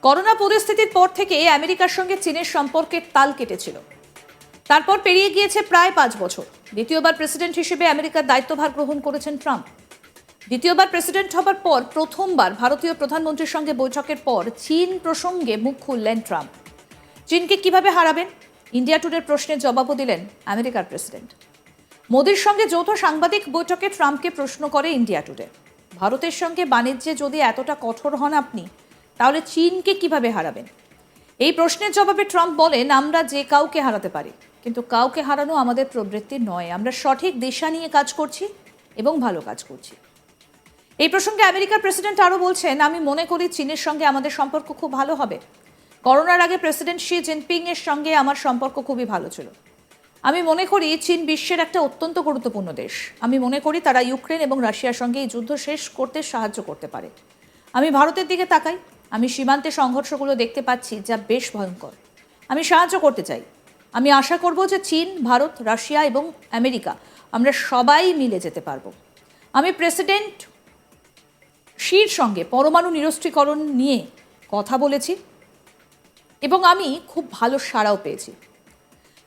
Corona পরিস্থিতির পর থেকে আমেরিকার সঙ্গে চীনের সম্পর্কের তাল কেটেছিল। তারপর পেরিয়ে গিয়েছে প্রায় 5 বছর। দ্বিতীয়বার প্রেসিডেন্ট হিসেবে আমেরিকার দায়িত্বভার গ্রহণ করেছেন ট্রাম্প। দ্বিতীয়বার প্রেসিডেন্ট হবার পর প্রথমবার ভারতীয় প্রধানমন্ত্রীর সঙ্গে বৈঠকের পর চীন প্রসঙ্গে মুখ খুললেন ট্রাম্প। চীনকে কিভাবে হারাবেন, ইন্ডিয়া টুডের প্রশ্নের জবাবও দিলেন আমেরিকার প্রেসিডেন্ট। মোদির সঙ্গে যৌথ সাংবাদিক বৈঠকে ট্রাম্পকে প্রশ্ন করে ইন্ডিয়া টুডে, ভারতের সঙ্গে বাণিজ্যে যদি এতটা কঠোর হন আপনি, তাহলে চীনকে কিভাবে হারাবেন? এই প্রশ্নের জবাবে ট্রাম্প বলেন, আমরা যে কাউকে হারাতে পারি, কিন্তু কাউকে হারানো আমাদের প্রবৃত্তি নয়। আমরা সঠিক দিশা নিয়ে কাজ করছি এবং ভালো কাজ করছি। এই প্রসঙ্গে আমেরিকার প্রেসিডেন্ট আরও বলছেন, আমি মনে করি চীনের সঙ্গে আমাদের সম্পর্ক খুব ভালো হবে। করোনার আগে প্রেসিডেন্ট শি জিনপিং এর সঙ্গে আমার সম্পর্ক খুবই ভালো ছিল। আমি মনে করি চীন বিশ্বের একটা অত্যন্ত গুরুত্বপূর্ণ দেশ। আমি মনে করি তারা ইউক্রেন এবং রাশিয়ার সঙ্গে এই যুদ্ধ শেষ করতে সাহায্য করতে পারে। আমি ভারতের দিকে তাকাই, আমি সীমান্তে সংঘর্ষগুলো দেখতে পাচ্ছি, যা বেশ ভয়ঙ্কর। আমি সাহায্য করতে চাই। আমি আশা করব যে চীন, ভারত, রাশিয়া এবং আমেরিকা আমরা সবাই মিলে যেতে পারবো। আমি প্রেসিডেন্ট শির সঙ্গে পরমাণু নিরস্ত্রীকরণ নিয়ে কথা বলেছি এবং আমি খুব ভালো সাড়াও পেয়েছি।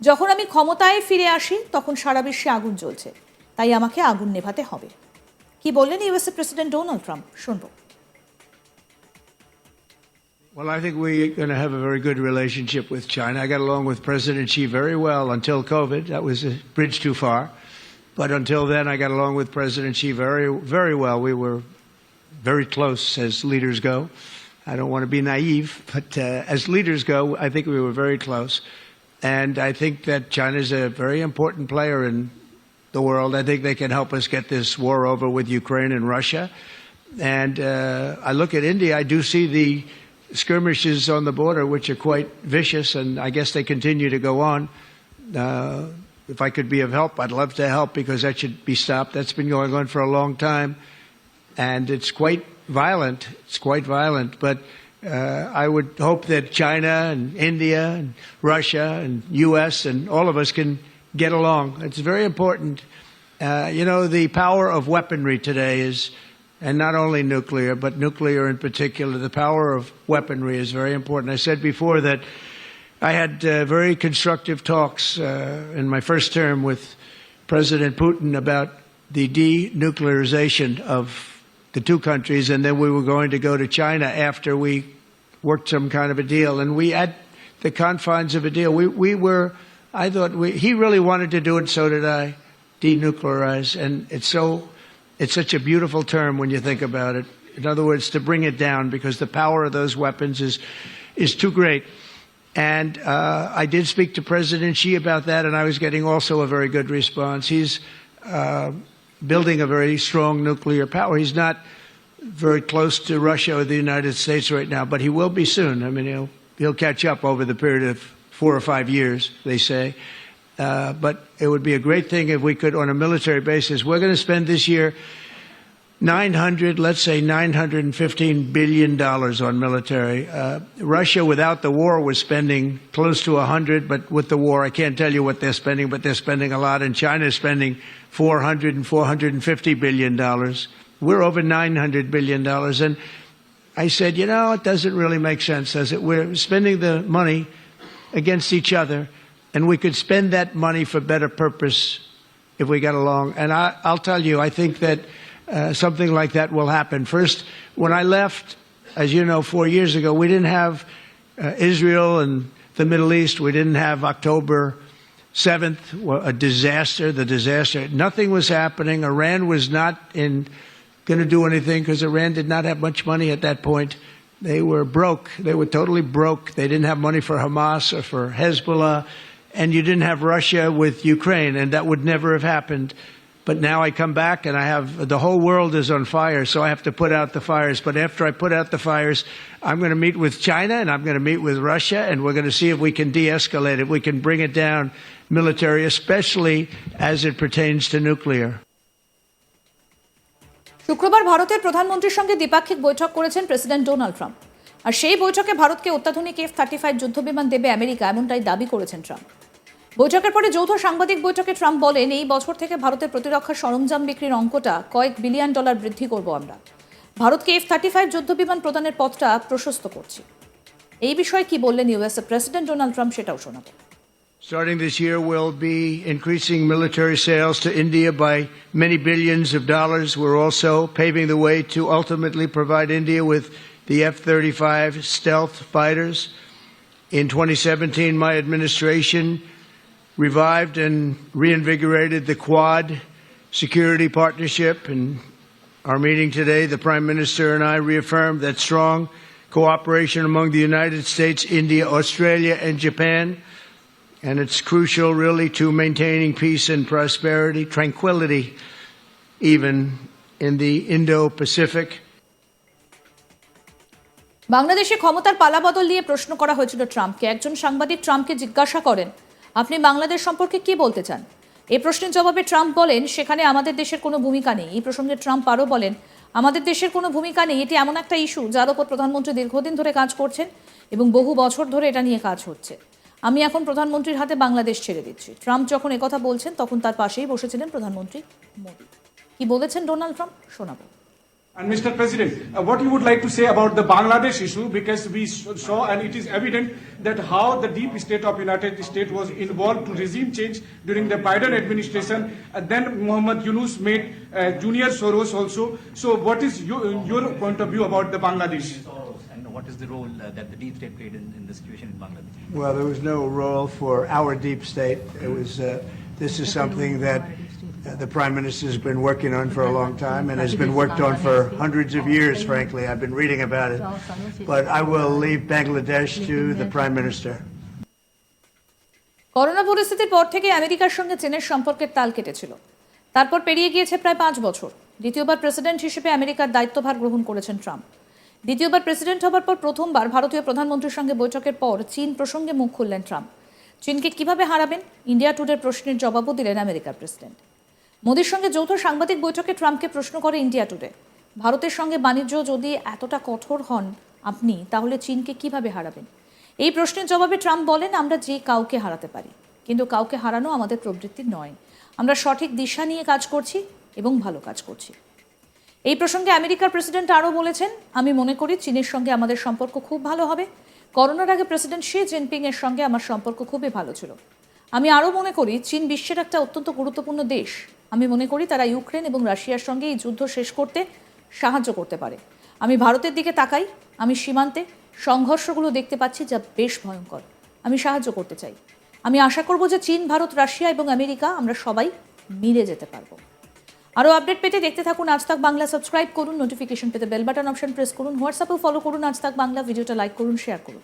যখন আমি ক্ষমতায় ফিরে আসি তখন সারা বিশ্বে আগুন জ্বলছে, তাই আমাকে আগুন নেভাতে হবে। কি বললেন ইউএসএ প্রেসিডেন্ট ডোনাল্ড ট্রাম্প, শুনবো। Well, I think we're going to have a very good relationship with China. I got along with President Xi very well until COVID. That was a bridge too far. But until then, I got along with President Xi very, very well. We were very close as leaders go. I don't want to be naive, but as leaders go, I think we were very close. And I think that China is a very important player in the world. I think they can help us get this war over with Ukraine and Russia. And I look at India, I do see the skirmishes on the border, which are quite vicious, and I guess they continue to go on. If I could be of help, I'd love to help, because that should be stopped. That's been going on for a long time, and it's quite violent. It's quite violent, but I would hope that China and India and Russia and U.S. and all of us can get along. It's very important. You know, the power of weaponry today is, and not only nuclear, but nuclear in particular, the power of weaponry is very important. I said before that I had very constructive talks in my first term with President Putin about the denuclearization of the two countries, and then we were going to go to China after we worked some kind of a deal. And we, at the confines of a deal, I thought he really wanted to do it, so did I, denuclearize. And it's such a beautiful term when you think about it. In other words, to bring it down, because the power of those weapons is too great. And I did speak to President Xi about that, and I was getting also a very good response. He's building a very strong nuclear power. He's not very close to Russia or the United States right now, but he will be soon. I mean, he'll catch up over the period of 4 or 5 years, they say. But it would be a great thing if we could, on a military basis. We're going to spend this year $915 billion on military. Russia, without the war, was spending close to 100, but with the war, I can't tell you what they're spending, but they're spending a lot. And China is spending $400 and $450 billion. We're over $900 billion. And I said, you know, it doesn't really make sense, does it? We're spending the money against each other, and we could spend that money for better purpose if we got along. And I'll tell you, I think that something like that will happen. First, when I left, as you know, 4 years ago, we didn't have Israel and the Middle East. We didn't have October 7th, a disaster, the disaster. Nothing was happening. Iran was not going to do anything, because Iran did not have much money at that point. They were broke. They were totally broke. They didn't have money for Hamas or for Hezbollah. And you didn't have Russia with Ukraine, and that would never have happened. But now I come back and I have, the whole world is on fire, so I have to put out the fires. But after I put out the fires, I'm going to meet with China and I'm going to meet with Russia, and we're going to see if we can de-escalate it. We can bring it down military, especially as it pertains to nuclear. শুক্রবার ভারতের প্রধানমন্ত্রীর সঙ্গে দ্বিপাক্ষিক বৈঠক করেছেন president Donald Trump. আর সেই বৈঠকে ভারতকে অত্যাধুনিক F-35 যুদ্ধবিমান দেবে আমেরিকা, এমনটাই দাবি করেছেন ট্রাম্প। বৈঠকের পরে যৌথ সাংবাদিক বৈঠকে ট্রাম্প বলেন, এই বছর থেকে ভারতের প্রতিরক্ষা সরঞ্জাম বিক্রির অঙ্কটা কয়েক বিলিয়ন ডলার বৃদ্ধি করব আমরা। ভারতকে F-35 যুদ্ধবিমান প্রদানের পথটা প্রশস্ত করছি। এই বিষয়ে কি বললেন ইউএসএ প্রেসিডেন্ট ডোনাল্ড ট্রাম্প সেটাও শোনাবো। Starting this year, we'll be increasing military sales to India by many billions of dollars. We're also paving the way to ultimately provide India with the F-35 stealth fighters. In 2017, my administration revived and reinvigorated the Quad security partnership. In our meeting today, the Prime Minister and I reaffirmed that strong cooperation among the United States, India, Australia, and Japan. And it's crucial, really, to maintaining peace and prosperity, tranquility, even in the Indo-Pacific. বাংলাদেশে ক্ষমতার পালাবদল নিয়ে প্রশ্ন করা হয়েছিল ট্রাম্পকে। একজন সাংবাদিক ট্রাম্পকে জিজ্ঞাসা করেন, আপনি বাংলাদেশ সম্পর্কে কি বলতে চান? এই প্রশ্নের জবাবে ট্রাম্প বলেন, সেখানে আমাদের দেশের কোনো ভূমিকা নেই। এই প্রসঙ্গে ট্রাম্প আরও বলেন, আমাদের দেশের কোনো ভূমিকা নেই। এটি এমন একটা ইস্যু যার ওপর প্রধানমন্ত্রী দীর্ঘদিন ধরে কাজ করছেন এবং বহু বছর ধরে এটা নিয়ে কাজ হচ্ছে। আমি এখন প্রধানমন্ত্রীর হাতে বাংলাদেশ ছেড়ে দিচ্ছি। ট্রাম্প যখন একথা বলছেন তখন তার পাশেই বসেছিলেন প্রধানমন্ত্রী মোদি। কি বলেছেন ডোনাল্ড ট্রাম্প শোনাবো। And Mr. President, what you would like to say about the Bangladesh issue, because we saw and it is evident that how the deep state of United States was involved to regime change during the Biden administration, and then Mohammed Yunus made Junior Soros also. So what is your point of view about the Bangladesh? And what is the role that the deep state played in the situation in Bangladesh? Well, there was no role for our deep state. It was. This is something that the Prime Minister has been working on for a long time and has been worked on for hundreds of years, frankly. I've been reading about it. But I will leave Bangladesh to the Prime Minister. Corona পরিস্থিতির পর থেকে আমেরিকার সঙ্গে চীনের সম্পর্কের তাল কেটেছিল। তারপর পেরিয়ে গিয়েছে প্রায় 5 বছর। দ্বিতীয়বার প্রেসিডেন্ট হিসেবে আমেরিকার দায়িত্বভার গ্রহণ করেছেন ট্রাম্প। দ্বিতীয়বার প্রেসিডেন্ট হবার পর প্রথমবার ভারতীয় প্রধানমন্ত্রীর সঙ্গে বৈঠকের পর চীন প্রসঙ্গে মুখ খুললেন ট্রাম্প। চীনকে কিভাবে হারাবেন ইন্ডিয়া টুডের প্রশ্নের জবাবও দিলেন আমেরিকার প্রেসিডেন্ট। মোদির সঙ্গে যৌথ সাংবাদিক বৈঠকে ট্রাম্পকে প্রশ্ন করে ইন্ডিয়া টুডে, ভারতের সঙ্গে বাণিজ্য যদি এতটা কঠোর হন আপনি, তাহলে চীনকে কিভাবে হারাবেন? এই প্রশ্নের জবাবে ট্রাম্প বলেন, আমরা যে কাউকে হারাতে পারি, কিন্তু কাউকে হারানো আমাদের প্রবৃত্তি নয়। আমরা সঠিক দিশা নিয়ে কাজ করছি এবং ভালো কাজ করছি। এই প্রসঙ্গে আমেরিকার প্রেসিডেন্ট আরও বলেছেন, আমি মনে করি চীনের সঙ্গে আমাদের সম্পর্ক খুব ভালো হবে। করোনার আগে প্রেসিডেন্ট শি জিনপিং এর সঙ্গে আমার সম্পর্ক খুবই ভালো ছিল। আমি আরও মনে করি চীন বিশ্বের একটা অত্যন্ত গুরুত্বপূর্ণ দেশ। আমি মনে করি তারা ইউক্রেন এবং রাশিয়ার সঙ্গে এই যুদ্ধ শেষ করতে সাহায্য করতে পারে। আমি ভারতের দিকে তাকাই, আমি সীমান্তে সংঘর্ষগুলো দেখতে পাচ্ছি যা বেশ ভয়ঙ্কর। আমি সাহায্য করতে চাই। আমি আশা করব যে চীন, ভারত, রাশিয়া এবং আমেরিকা আমরা সবাই মিলে যেতে পারবো। আরও আপডেট পেতে দেখতে থাকুন আজ তাক বাংলা। সাবস্ক্রাইব করুন, নোটিফিকেশন পেতে বেল বাটন অপশন প্রেস করুন, হোয়াটসঅ্যাপেও ফলো করুন আজ তাক বাংলা। ভিডিওটা লাইক করুন, শেয়ার করুন।